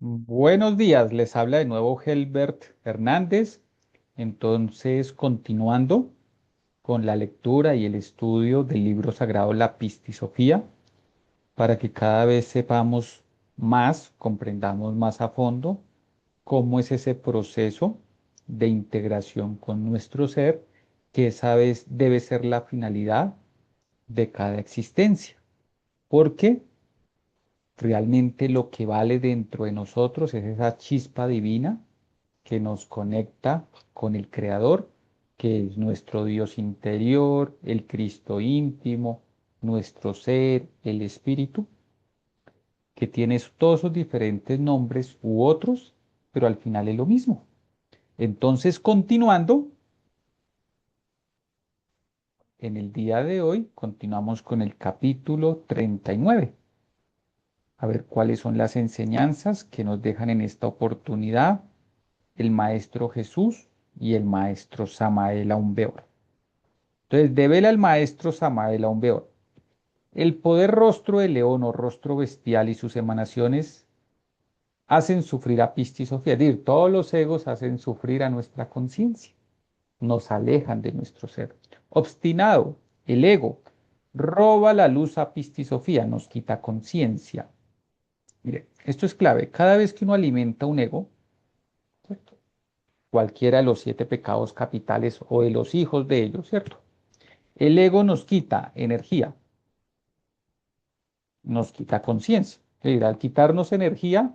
Buenos días, les habla de nuevo Helbert Hernández. Entonces, continuando con la lectura y el estudio del libro sagrado La Pistisofía, para que cada vez sepamos más, comprendamos más a fondo cómo es ese proceso de integración con nuestro ser, que esa vez debe ser la finalidad de cada existencia. Porque realmente lo que vale dentro de nosotros es esa chispa divina que nos conecta con el Creador, que es nuestro Dios interior, el Cristo íntimo, nuestro ser, el Espíritu, que tiene todos esos diferentes nombres u otros, pero al final es lo mismo. Entonces, continuando, en el día de hoy, continuamos con el capítulo 39. A ver cuáles son las enseñanzas que nos dejan en esta oportunidad el Maestro Jesús y el Maestro Samael Aumbeor. Entonces, devela el Maestro Samael Aumbeor. El poder rostro de león o rostro bestial y sus emanaciones hacen sufrir a Pistis Sofía. Es decir, todos los egos hacen sufrir a nuestra conciencia, nos alejan de nuestro ser. Obstinado, el ego, roba la luz a Pistis Sofía, nos quita conciencia. Mire, esto es clave. Cada vez que uno alimenta un ego, ¿cierto? Cualquiera de los 7 pecados capitales o de los hijos de ellos, ¿cierto? El ego nos quita energía, nos quita conciencia. Es decir, al quitarnos energía,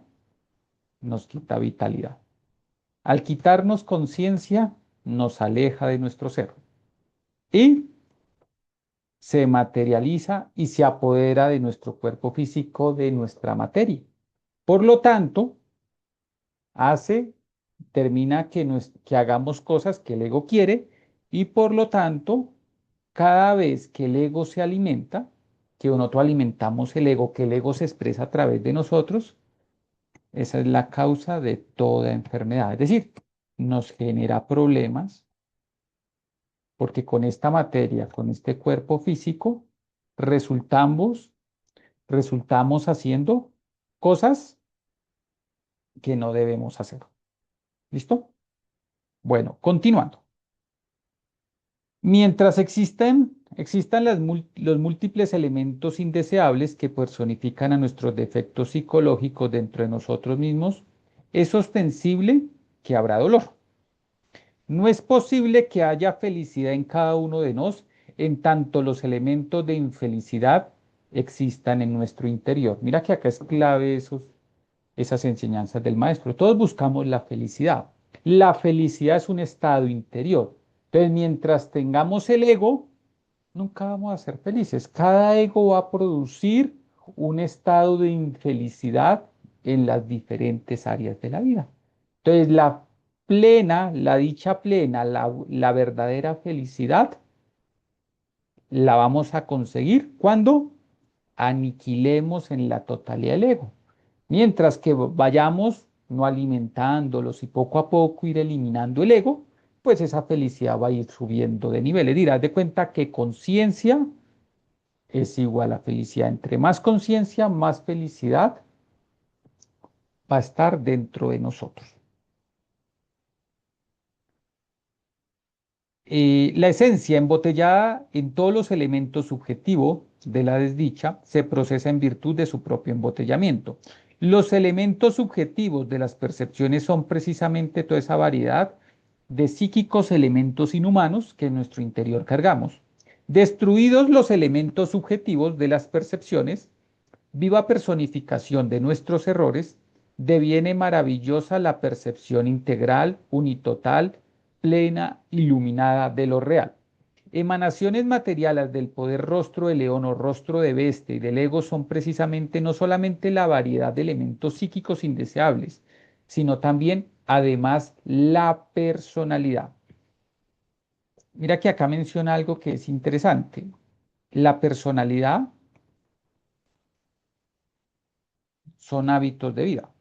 nos quita vitalidad. Al quitarnos conciencia, nos aleja de nuestro ser. Y se materializa y se apodera de nuestro cuerpo físico, de nuestra materia. Por lo tanto, hace, termina que hagamos cosas que el ego quiere y por lo tanto, cada vez que el ego se alimenta, que nosotros alimentamos el ego, que el ego se expresa a través de nosotros, esa es la causa de toda enfermedad. Es decir, nos genera problemas porque con esta materia, con este cuerpo físico, resultamos, resultamos haciendo cosas que no debemos hacer. ¿Listo? Bueno, continuando. Mientras existan los múltiples elementos indeseables que personifican a nuestros defectos psicológicos dentro de nosotros mismos, es ostensible que habrá dolor. No es posible que haya felicidad en cada uno de nosotros en tanto los elementos de infelicidad existan en nuestro interior. Mira que acá es clave esas enseñanzas del maestro. Todos buscamos la felicidad. La felicidad es un estado interior. Entonces, mientras tengamos el ego, nunca vamos a ser felices. Cada ego va a producir un estado de infelicidad en las diferentes áreas de la vida. Entonces, la dicha plena, la verdadera felicidad, la vamos a conseguir cuando aniquilemos en la totalidad el ego. Mientras que vayamos no alimentándolos y poco a poco ir eliminando el ego, pues esa felicidad va a ir subiendo de niveles. Dirás de cuenta que conciencia es igual a felicidad. Entre más conciencia, más felicidad va a estar dentro de nosotros. La esencia embotellada en todos los elementos subjetivos de la desdicha se procesa en virtud de su propio embotellamiento. Los elementos subjetivos de las percepciones son precisamente toda esa variedad de psíquicos elementos inhumanos que en nuestro interior cargamos. Destruidos los elementos subjetivos de las percepciones, viva personificación de nuestros errores, deviene maravillosa la percepción integral, unitotal, plena, iluminada de lo real. Emanaciones materiales del poder rostro de león o rostro de bestia y del ego son precisamente no solamente la variedad de elementos psíquicos indeseables, sino también, además, la personalidad. Mira que acá menciona algo que es interesante. La personalidad son hábitos de vida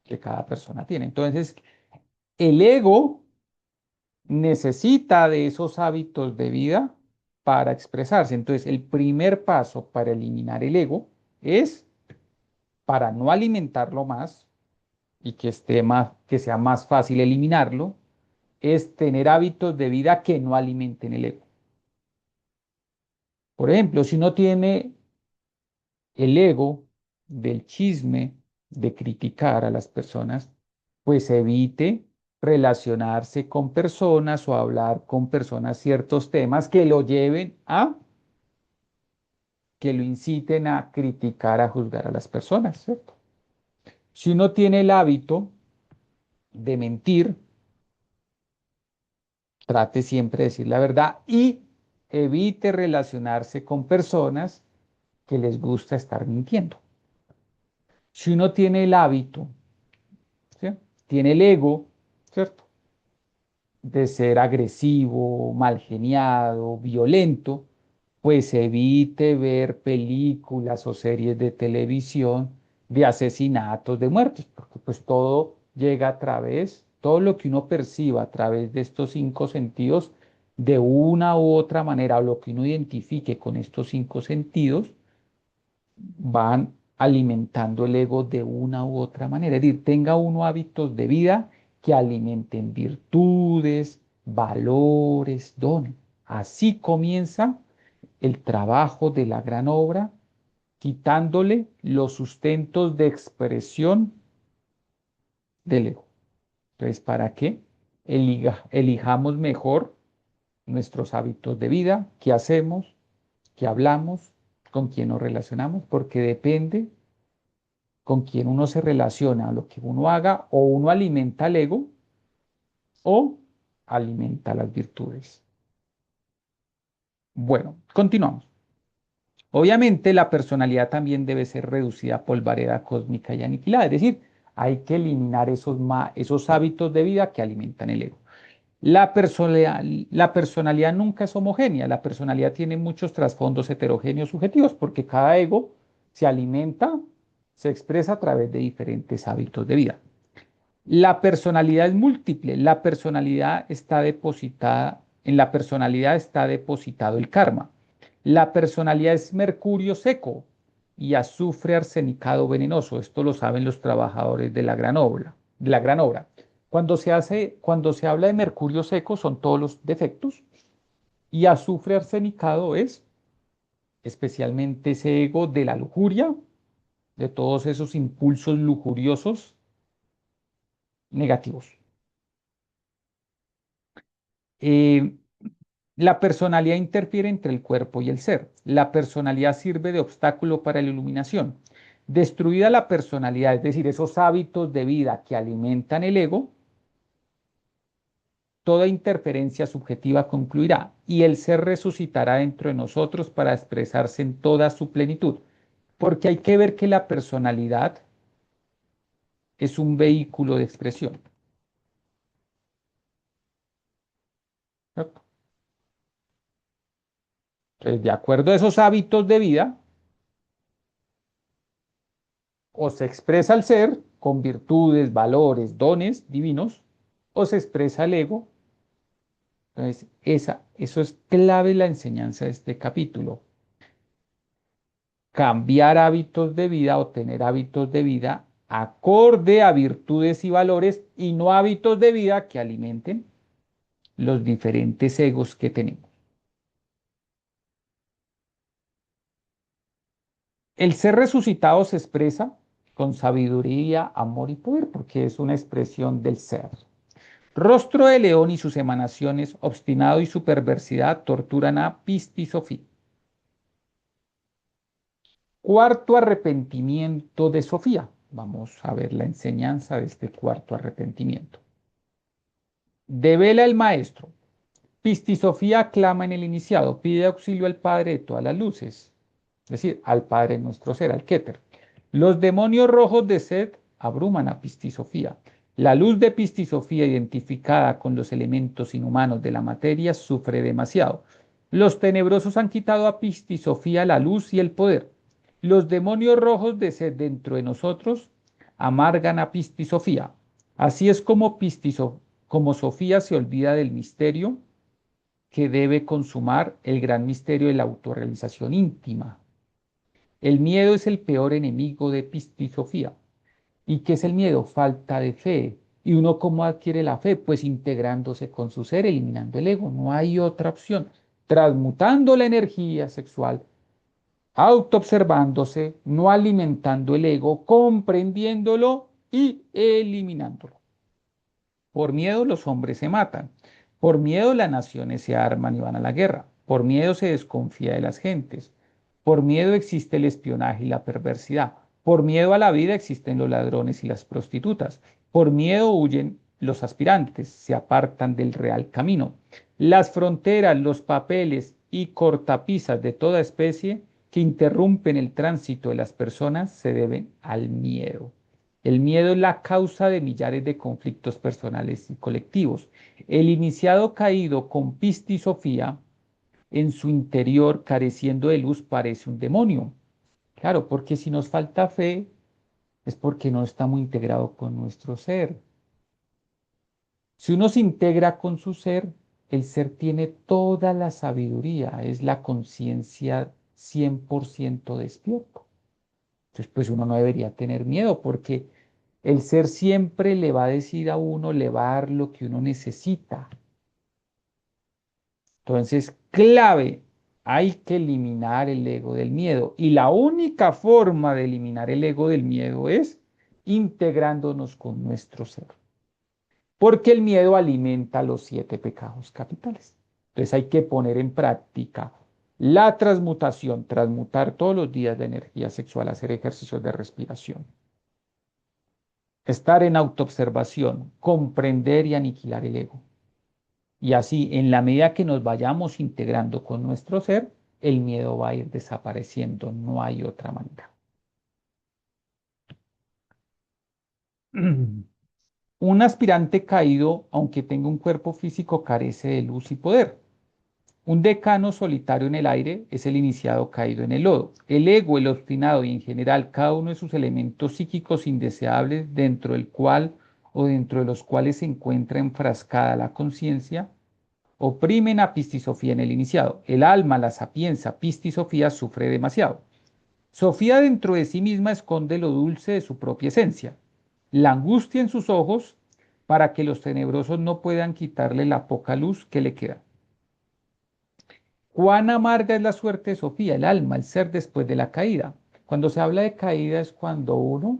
que cada persona tiene. Entonces, el ego necesita de esos hábitos de vida para expresarse. Entonces, el primer paso para eliminar el ego es para no alimentarlo más y que sea más fácil eliminarlo, es tener hábitos de vida que no alimenten el ego. Por ejemplo, si uno tiene el ego del chisme, de criticar a las personas, pues evite relacionarse con personas o hablar con personas ciertos temas que lo lleven a, que lo inciten a criticar, a juzgar a las personas, ¿cierto? Si uno tiene el hábito de mentir, trate siempre de decir la verdad y evite relacionarse con personas que les gusta estar mintiendo. Si uno tiene el hábito, ¿sí? Tiene el ego, ¿cierto? De ser agresivo, mal geniado, violento, pues evite ver películas o series de televisión de asesinatos, de muertos, porque pues todo llega a través, todo lo que uno perciba a través de estos cinco sentidos, de una u otra manera, o lo que uno identifique con estos cinco sentidos, van alimentando el ego de una u otra manera. Es decir, tenga uno hábitos de vida que alimenten virtudes, valores, dones. Así comienza el trabajo de la gran obra, quitándole los sustentos de expresión del ego. Entonces, ¿para qué? Elijamos mejor nuestros hábitos de vida, qué hacemos, qué hablamos, con quién nos relacionamos, porque depende con quien uno se relaciona, lo que uno haga, o uno alimenta el ego o alimenta las virtudes. Bueno, continuamos. Obviamente la personalidad también debe ser reducida a polvareda cósmica y aniquilada, es decir, hay que eliminar esos hábitos de vida que alimentan el ego. La personalidad nunca es homogénea, la personalidad tiene muchos trasfondos heterogéneos subjetivos porque cada ego se alimenta, se expresa a través de diferentes hábitos de vida. La personalidad es múltiple, en la personalidad está depositado el karma. La personalidad es mercurio seco y azufre arsenicado venenoso. Esto lo saben los trabajadores de la gran obra. Cuando se habla de mercurio seco son todos los defectos y azufre arsenicado es especialmente ese ego de la lujuria, de todos esos impulsos lujuriosos negativos. Eh, la personalidad interfiere entre el cuerpo y el ser. La personalidad sirve de obstáculo para la iluminación. Destruida la personalidad, es decir, esos hábitos de vida que alimentan el ego, toda interferencia subjetiva concluirá y el ser resucitará dentro de nosotros para expresarse en toda su plenitud. Porque hay que ver que la personalidad es un vehículo de expresión, ¿cierto? Entonces, de acuerdo a esos hábitos de vida, o se expresa el ser con virtudes, valores, dones divinos, o se expresa el ego. Entonces, eso es clave en la enseñanza de este capítulo. Cambiar hábitos de vida o tener hábitos de vida acorde a virtudes y valores y no hábitos de vida que alimenten los diferentes egos que tenemos. El ser resucitado se expresa con sabiduría, amor y poder, porque es una expresión del ser. Rostro de león y sus emanaciones, obstinado y su perversidad, torturan a Pistisofía. Cuarto arrepentimiento de Sofía. Vamos a ver la enseñanza de este cuarto arrepentimiento. Devela el maestro. Pistisofía clama en el iniciado, pide auxilio al Padre de todas las luces, es decir, al Padre de nuestro ser, al Keter. Los demonios rojos de Set abruman a Pistisofía. La luz de Pistisofía, identificada con los elementos inhumanos de la materia, sufre demasiado. Los tenebrosos han quitado a Pistisofía la luz y el poder. Los demonios rojos de Set dentro de nosotros amargan a Pistisofía. Así es como Sofía se olvida del misterio que debe consumar el gran misterio de la autorrealización íntima. El miedo es el peor enemigo de Pistisofía. ¿Y qué es el miedo? Falta de fe. ¿Y uno cómo adquiere la fe? Pues integrándose con su ser, eliminando el ego. No hay otra opción. Transmutando la energía sexual, autoobservándose, no alimentando el ego, comprendiéndolo y eliminándolo. Por miedo los hombres se matan. Por miedo las naciones se arman y van a la guerra. Por miedo se desconfía de las gentes. Por miedo existe el espionaje y la perversidad. Por miedo a la vida existen los ladrones y las prostitutas. Por miedo huyen los aspirantes, se apartan del real camino. Las fronteras, los papeles y cortapisas de toda especie que interrumpen el tránsito de las personas se deben al miedo. El miedo es la causa de millares de conflictos personales y colectivos. El iniciado caído con pistisofía en su interior, careciendo de luz, parece un demonio. Claro, porque si nos falta fe, es porque no estamos integrados con nuestro ser. Si uno se integra con su ser, el ser tiene toda la sabiduría, es la conciencia 100% despierto. Entonces, pues uno no debería tener miedo porque el ser siempre le va a decir a uno, le va a dar lo que uno necesita. Entonces, clave, hay que eliminar el ego del miedo. Y la única forma de eliminar el ego del miedo es integrándonos con nuestro ser. Porque el miedo alimenta los 7 pecados capitales. Entonces hay que poner en práctica la transmutación, transmutar todos los días de energía sexual, hacer ejercicios de respiración. Estar en autoobservación, comprender y aniquilar el ego. Y así, en la medida que nos vayamos integrando con nuestro ser, el miedo va a ir desapareciendo. No hay otra manera. Un aspirante caído, aunque tenga un cuerpo físico, carece de luz y poder. Un decano solitario en el aire es el iniciado caído en el lodo. El ego, el obstinado y en general cada uno de sus elementos psíquicos indeseables dentro del cual o dentro de los cuales se encuentra enfrascada la conciencia, oprimen a Pistisofía en el iniciado. El alma, la sapienza, Pistisofía sufre demasiado. Sofía dentro de sí misma esconde lo dulce de su propia esencia, la angustia en sus ojos para que los tenebrosos no puedan quitarle la poca luz que le queda. Cuán amarga es la suerte de Sofía, el alma, el ser después de la caída. Cuando se habla de caída es cuando uno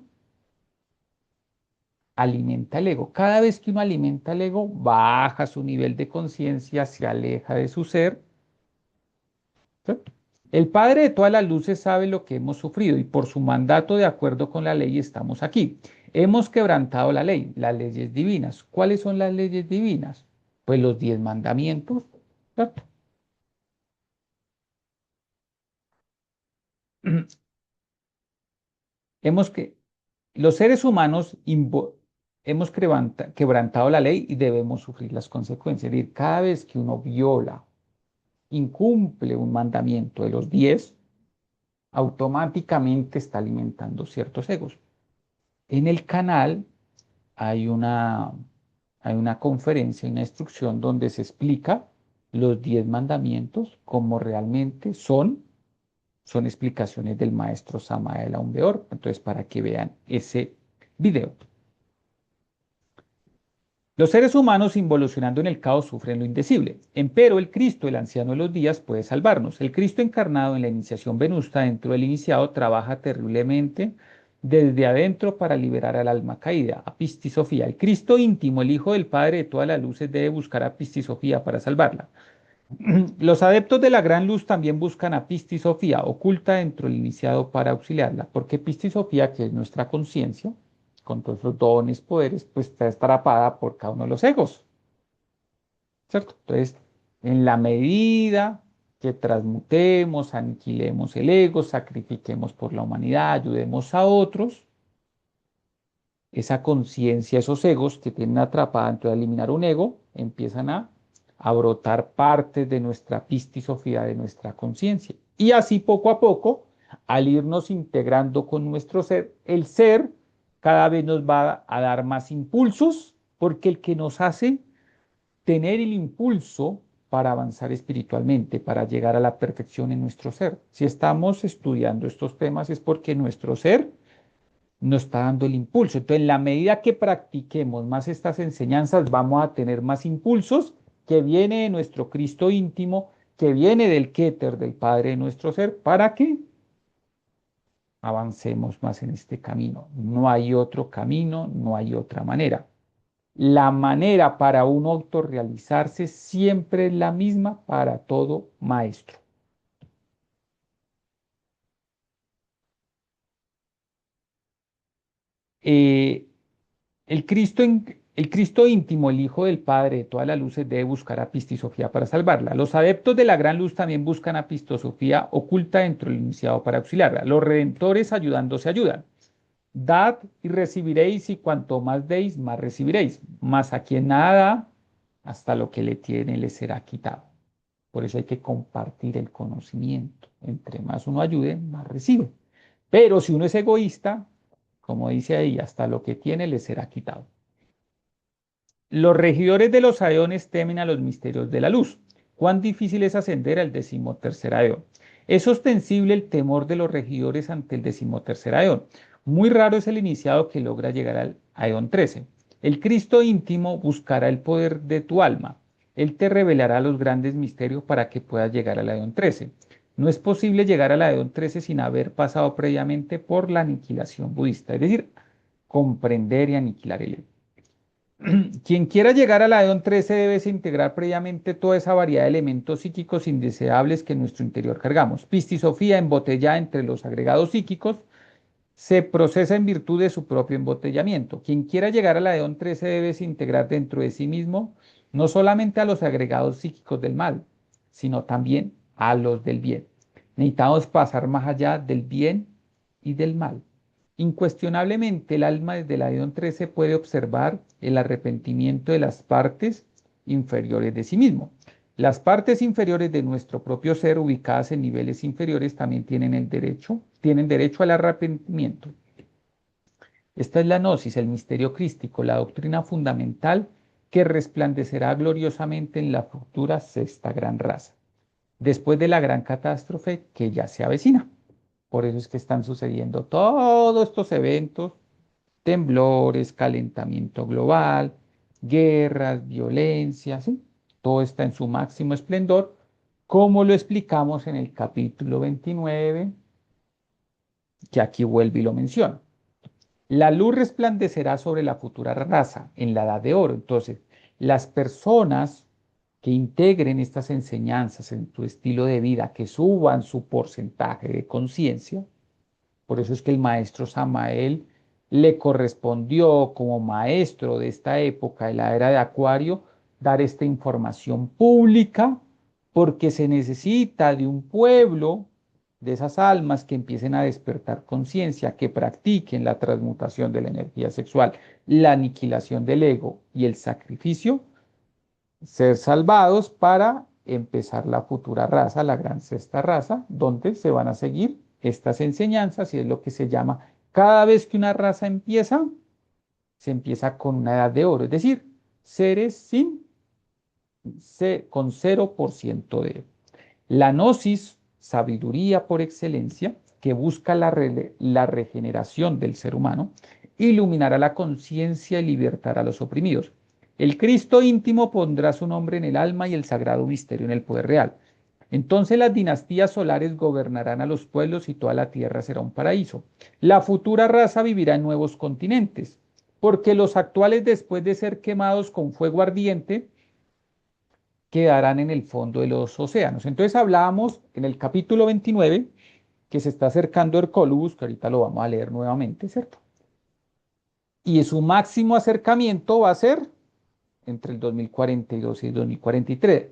alimenta el ego. Cada vez que uno alimenta el ego, baja su nivel de conciencia, se aleja de su ser. ¿Sí? El Padre de todas las luces sabe lo que hemos sufrido y por su mandato, de acuerdo con la ley, estamos aquí. Hemos quebrantado la ley, las leyes divinas. ¿Cuáles son las leyes divinas? Pues los 10 mandamientos. ¿Cierto? Hemos que, los seres humanos hemos quebrantado la ley y debemos sufrir las consecuencias. Es decir, cada vez que uno viola, incumple un mandamiento de los 10, automáticamente está alimentando ciertos egos. En el canal hay una, hay una conferencia, una instrucción donde se explica los 10 mandamientos como realmente son explicaciones del maestro Samael Aun Weor. Entonces, para que vean ese video. Los seres humanos involucionando en el caos sufren lo indecible. Empero el Cristo, el anciano de los días, puede salvarnos. El Cristo encarnado en la iniciación venusta dentro del iniciado trabaja terriblemente desde adentro para liberar al alma caída, a Pistisofía. El Cristo íntimo, el Hijo del Padre de todas las luces, debe buscar a Pistisofía para salvarla. Los adeptos de la gran luz también buscan a Pistisofía, oculta dentro del iniciado para auxiliarla, porque Pistisofía, que es nuestra conciencia, con todos los dones, poderes, pues está atrapada por cada uno de los egos, ¿cierto? Entonces, en la medida que transmutemos, aniquilemos el ego, sacrifiquemos por la humanidad, ayudemos a otros, esa conciencia, esos egos que tienen atrapada, entonces al eliminar un ego, empiezan a brotar partes de nuestra pistisofía, de nuestra conciencia. Y así poco a poco, al irnos integrando con nuestro ser, el ser cada vez nos va a dar más impulsos, porque el que nos hace tener el impulso para avanzar espiritualmente, para llegar a la perfección en nuestro ser. Si estamos estudiando estos temas es porque nuestro ser nos está dando el impulso. Entonces, en la medida que practiquemos más estas enseñanzas, vamos a tener más impulsos que viene de nuestro Cristo íntimo, que viene del Keter, del Padre de nuestro ser, para que avancemos más en este camino. No hay otro camino, no hay otra manera. La manera para uno autorrealizarse siempre es la misma para todo maestro. Eh, el Cristo íntimo, el Hijo del Padre de todas las luces, debe buscar a Pistisofía para salvarla. Los adeptos de la gran luz también buscan a Pistisofía oculta dentro del iniciado para auxiliarla. Los redentores ayudándose ayudan. Dad y recibiréis, y cuanto más deis, más recibiréis. Mas a quien nada da, hasta lo que le tiene le será quitado. Por eso hay que compartir el conocimiento. Entre más uno ayude, más recibe. Pero si uno es egoísta, como dice ahí, hasta lo que tiene le será quitado. Los regidores de los aeones temen a los misterios de la luz. Cuán difícil es ascender al decimotercer aeón. Es ostensible el temor de los regidores ante el decimotercer aeón. Muy raro es el iniciado que logra llegar al aeón 13. El Cristo íntimo buscará el poder de tu alma. Él te revelará los grandes misterios para que puedas llegar al aeón 13. No es posible llegar al aeón 13 sin haber pasado previamente por la aniquilación budista, es decir, comprender y aniquilar el ego. Quien quiera llegar al Aeon 13 debe integrar previamente toda esa variedad de elementos psíquicos indeseables que en nuestro interior cargamos. Pistisofía embotellada entre los agregados psíquicos se procesa en virtud de su propio embotellamiento. Quien quiera llegar al Aeon 13 debe integrar dentro de sí mismo no solamente a los agregados psíquicos del mal, sino también a los del bien. Necesitamos pasar más allá del bien y del mal. Incuestionablemente, el alma desde el Aeon 13 puede observar el arrepentimiento de las partes inferiores de sí mismo. Las partes inferiores de nuestro propio ser, ubicadas en niveles inferiores, también tienen derecho al arrepentimiento. Esta es la gnosis, el misterio crístico, la doctrina fundamental que resplandecerá gloriosamente en la futura sexta gran raza, después de la gran catástrofe que ya se avecina. Por eso es que están sucediendo todos estos eventos: temblores, calentamiento global, guerras, violencia, ¿sí? Todo está en su máximo esplendor, como lo explicamos en el capítulo 29, que aquí vuelve y lo menciona. La luz resplandecerá sobre la futura raza en la edad de oro. Entonces, las personas que integren estas enseñanzas en su estilo de vida, que suban su porcentaje de conciencia, por eso es que el maestro Samael le correspondió como maestro de esta época, de la era de Acuario, dar esta información pública, porque se necesita de un pueblo, de esas almas que empiecen a despertar conciencia, que practiquen la transmutación de la energía sexual, la aniquilación del ego y el sacrificio, ser salvados para empezar la futura raza, la gran sexta raza, donde se van a seguir estas enseñanzas, y es lo que se llama, cada vez que una raza empieza, se empieza con una edad de oro, es decir, seres con 0% de ego. La gnosis, sabiduría por excelencia, que busca la regeneración del ser humano, iluminará la conciencia y libertará a los oprimidos. El Cristo íntimo pondrá su nombre en el alma y el sagrado misterio en el poder real. Entonces las dinastías solares gobernarán a los pueblos y toda la tierra será un paraíso. La futura raza vivirá en nuevos continentes, porque los actuales, después de ser quemados con fuego ardiente, quedarán en el fondo de los océanos. Entonces hablábamos en el capítulo 29 que se está acercando Hercólubus, que ahorita lo vamos a leer nuevamente, ¿cierto? Y su máximo acercamiento va a ser entre el 2042 y el 2043.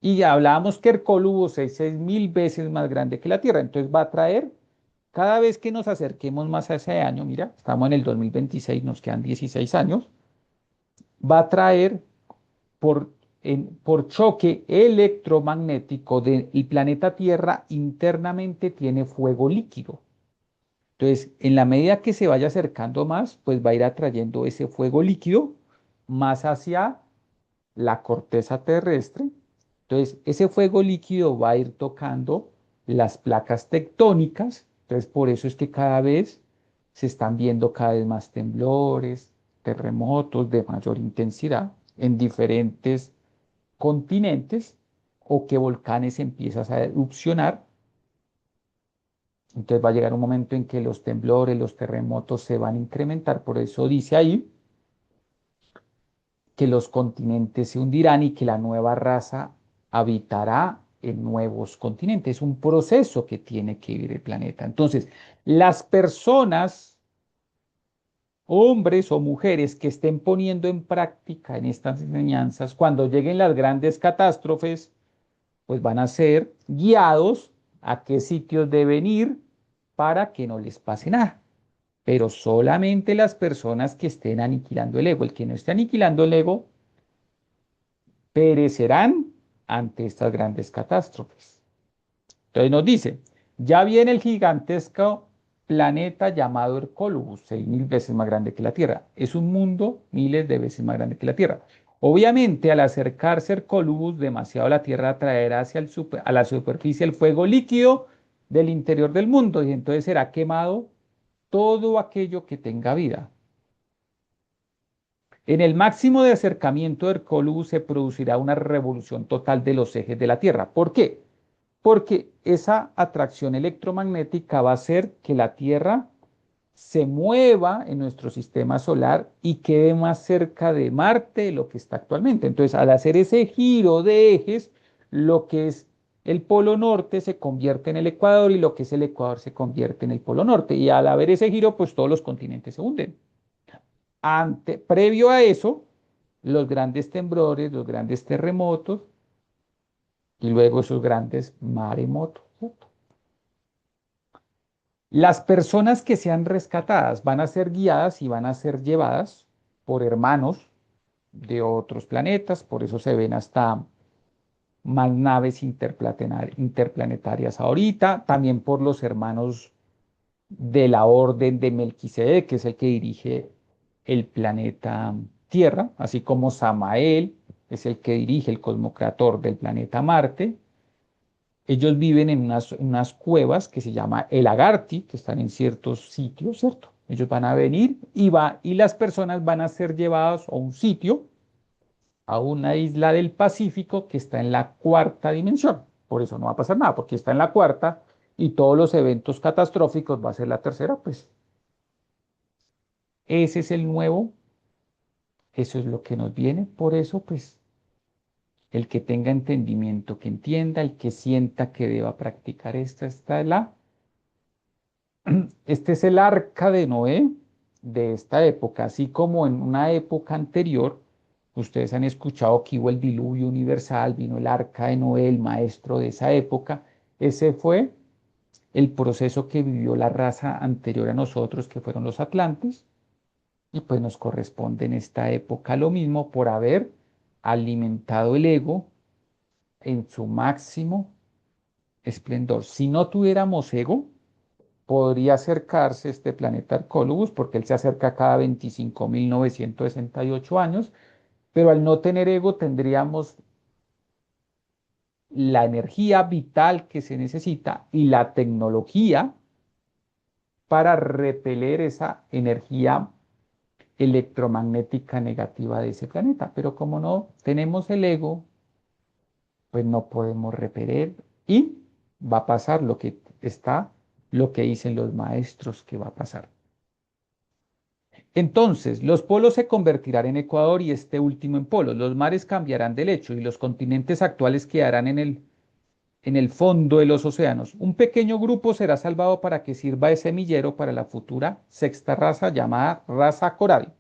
Y ya hablábamos que Hercólubus es 6.000 veces más grande que la Tierra. Entonces va a traer, cada vez que nos acerquemos más a ese año, mira, estamos en el 2026, nos quedan 16 años, va a traer por, por choque electromagnético del planeta Tierra, internamente tiene fuego líquido. Entonces, en la medida que se vaya acercando más, pues va a ir atrayendo ese fuego líquido más hacia la corteza terrestre, Entonces, ese fuego líquido va a ir tocando las placas tectónicas. Entonces, por eso es que cada vez se están viendo cada vez más temblores, terremotos de mayor intensidad en diferentes continentes o que volcanes empiezan a erupcionar. Entonces va a llegar un momento en que los temblores, los terremotos se van a incrementar. Por eso dice ahí que los continentes se hundirán y que la nueva raza habitará en nuevos continentes. Es un proceso que tiene que vivir el planeta. Entonces, las personas, hombres o mujeres que estén poniendo en práctica en estas enseñanzas, cuando lleguen las grandes catástrofes, pues van a ser guiados a qué sitios deben ir para que no les pase nada. Pero solamente las personas que estén aniquilando el ego. El que no esté aniquilando el ego perecerán ante estas grandes catástrofes. Entonces nos dice, ya viene el gigantesco planeta llamado Hercólubus, 6.000 veces más grande que la Tierra. Es un mundo miles de veces más grande que la Tierra. Obviamente, al acercarse Hercólubus demasiado a la Tierra, atraerá a la superficie el fuego líquido del interior del mundo y entonces será quemado todo aquello que tenga vida. En el máximo de acercamiento de Hercólubus se producirá una revolución total de los ejes de la Tierra. ¿Por qué? Porque esa atracción electromagnética va a hacer que la Tierra se mueva en nuestro sistema solar y quede más cerca de Marte de lo que está actualmente. Entonces, al hacer ese giro de ejes, lo que es el polo norte se convierte en el ecuador y lo que es el ecuador se convierte en el polo norte. Y al haber ese giro, pues todos los continentes se hunden. Previo a eso, los grandes temblores, los grandes terremotos y luego esos grandes maremotos, ¿cierto? Las personas que sean rescatadas van a ser guiadas y van a ser llevadas por hermanos de otros planetas, por eso se ven hasta más naves interplanetarias ahorita, también por los hermanos de la orden de Melquisedec, que es el que dirige el planeta Tierra, así como Samael es el que dirige el cosmocrator del planeta Marte. Ellos viven en unas cuevas que se llama el Agarthy, que están en ciertos sitios, ¿cierto? Ellos van a venir y las personas van a ser llevadas a un sitio, a una isla del Pacífico que está en la cuarta dimensión. Por eso no va a pasar nada, porque está en la cuarta y todos los eventos catastróficos va a ser la tercera, pues ese es el nuevo, eso es lo que nos viene. Por eso, pues, el que tenga entendimiento, que entienda, el que sienta que deba practicar este es el arca de Noé de esta época, así como en una época anterior, ustedes han escuchado que hubo el diluvio universal, vino el arca de Noé, el maestro de esa época. Ese fue el proceso que vivió la raza anterior a nosotros, que fueron los atlantes, y pues nos corresponde en esta época lo mismo por haber alimentado el ego en su máximo esplendor. Si no tuviéramos ego, podría acercarse este planeta Arcólogos, porque él se acerca cada 25.968 años, pero al no tener ego tendríamos la energía vital que se necesita y la tecnología para repeler esa energía electromagnética negativa de ese planeta. Pero como no tenemos el ego, pues no podemos repeler y va a pasar lo que dicen los maestros que va a pasar. Entonces, los polos se convertirán en Ecuador y este último en polos. Los mares cambiarán de lecho y los continentes actuales quedarán en el fondo de los océanos. Un pequeño grupo será salvado para que sirva de semillero para la futura sexta raza llamada raza coral.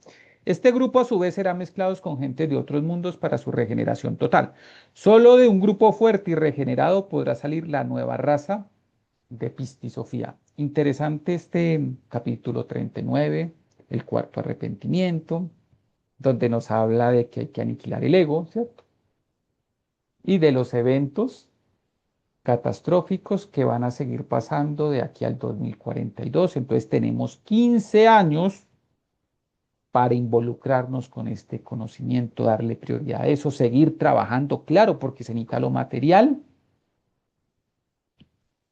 Este grupo a su vez será mezclado con gente de otros mundos para su regeneración total. Solo de un grupo fuerte y regenerado podrá salir la nueva raza de Pistisofía. Interesante este capítulo 39, el cuarto arrepentimiento, donde nos habla de que hay que aniquilar el ego, ¿cierto? Y de los eventos catastróficos que van a seguir pasando de aquí al 2042. Entonces tenemos 15 años para involucrarnos con este conocimiento, darle prioridad a eso, seguir trabajando, claro, porque se necesita lo material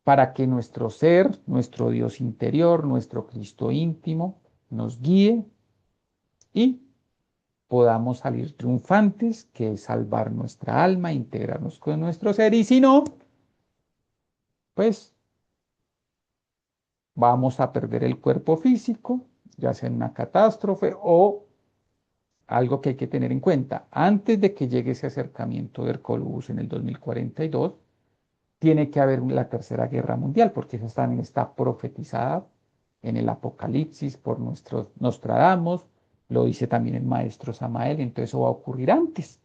para que nuestro ser, nuestro Dios interior, nuestro Cristo íntimo, nos guíe y podamos salir triunfantes, que es salvar nuestra alma, integrarnos con nuestro ser, y si no, pues vamos a perder el cuerpo físico, ya sea en una catástrofe o algo que hay que tener en cuenta. Antes de que llegue ese acercamiento de Hercólogos en el 2042, tiene que haber la Tercera Guerra Mundial, porque esa también está profetizada en el Apocalipsis por nuestros Nostradamus, lo dice también el maestro Samael, entonces eso va a ocurrir antes,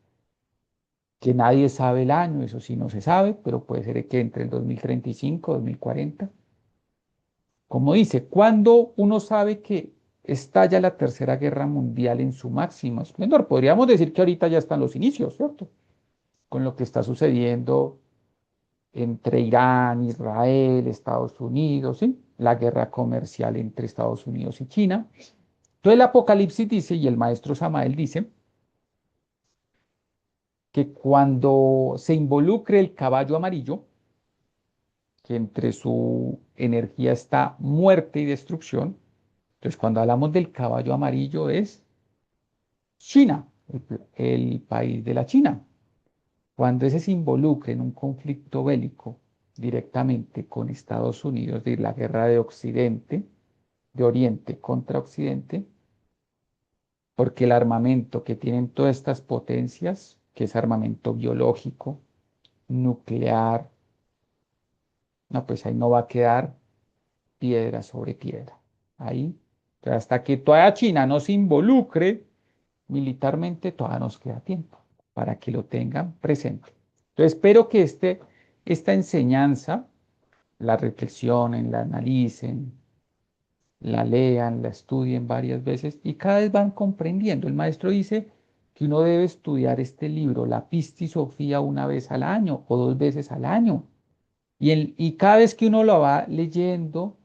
que nadie sabe el año, eso sí no se sabe, pero puede ser que entre el 2035, 2040. Como dice, cuando uno sabe que estalla la Tercera Guerra Mundial en su máximo esplendor, podríamos decir que ahorita ya están los inicios, ¿cierto? Con lo que está sucediendo entre Irán, Israel, Estados Unidos, ¿sí? La guerra comercial entre Estados Unidos y China. Entonces el Apocalipsis dice, y el maestro Samael dice, que cuando se involucre el caballo amarillo, que entre su energía está muerte y destrucción, entonces cuando hablamos del caballo amarillo es China, el país de la China. Cuando ese se involucre en un conflicto bélico directamente con Estados Unidos, de la guerra de Occidente, de Oriente contra Occidente, porque el armamento que tienen todas estas potencias, que es armamento biológico, nuclear, no, pues ahí no va a quedar piedra sobre piedra. Ahí, pero hasta que toda China no se involucre militarmente, todavía nos queda tiempo para que lo tengan presente. Entonces, espero que esta enseñanza la reflexionen, la analicen, la lean, la estudien varias veces y cada vez van comprendiendo. El maestro dice que uno debe estudiar este libro, la Pisti Sofía, una vez al año o dos veces al año. Y cada vez que uno lo va leyendo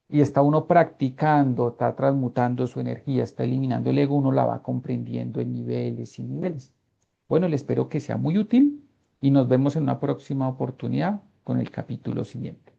y está uno practicando, está transmutando su energía, está eliminando el ego, uno la va comprendiendo en niveles y niveles. Bueno, le espero que sea muy útil y nos vemos en una próxima oportunidad con el capítulo siguiente.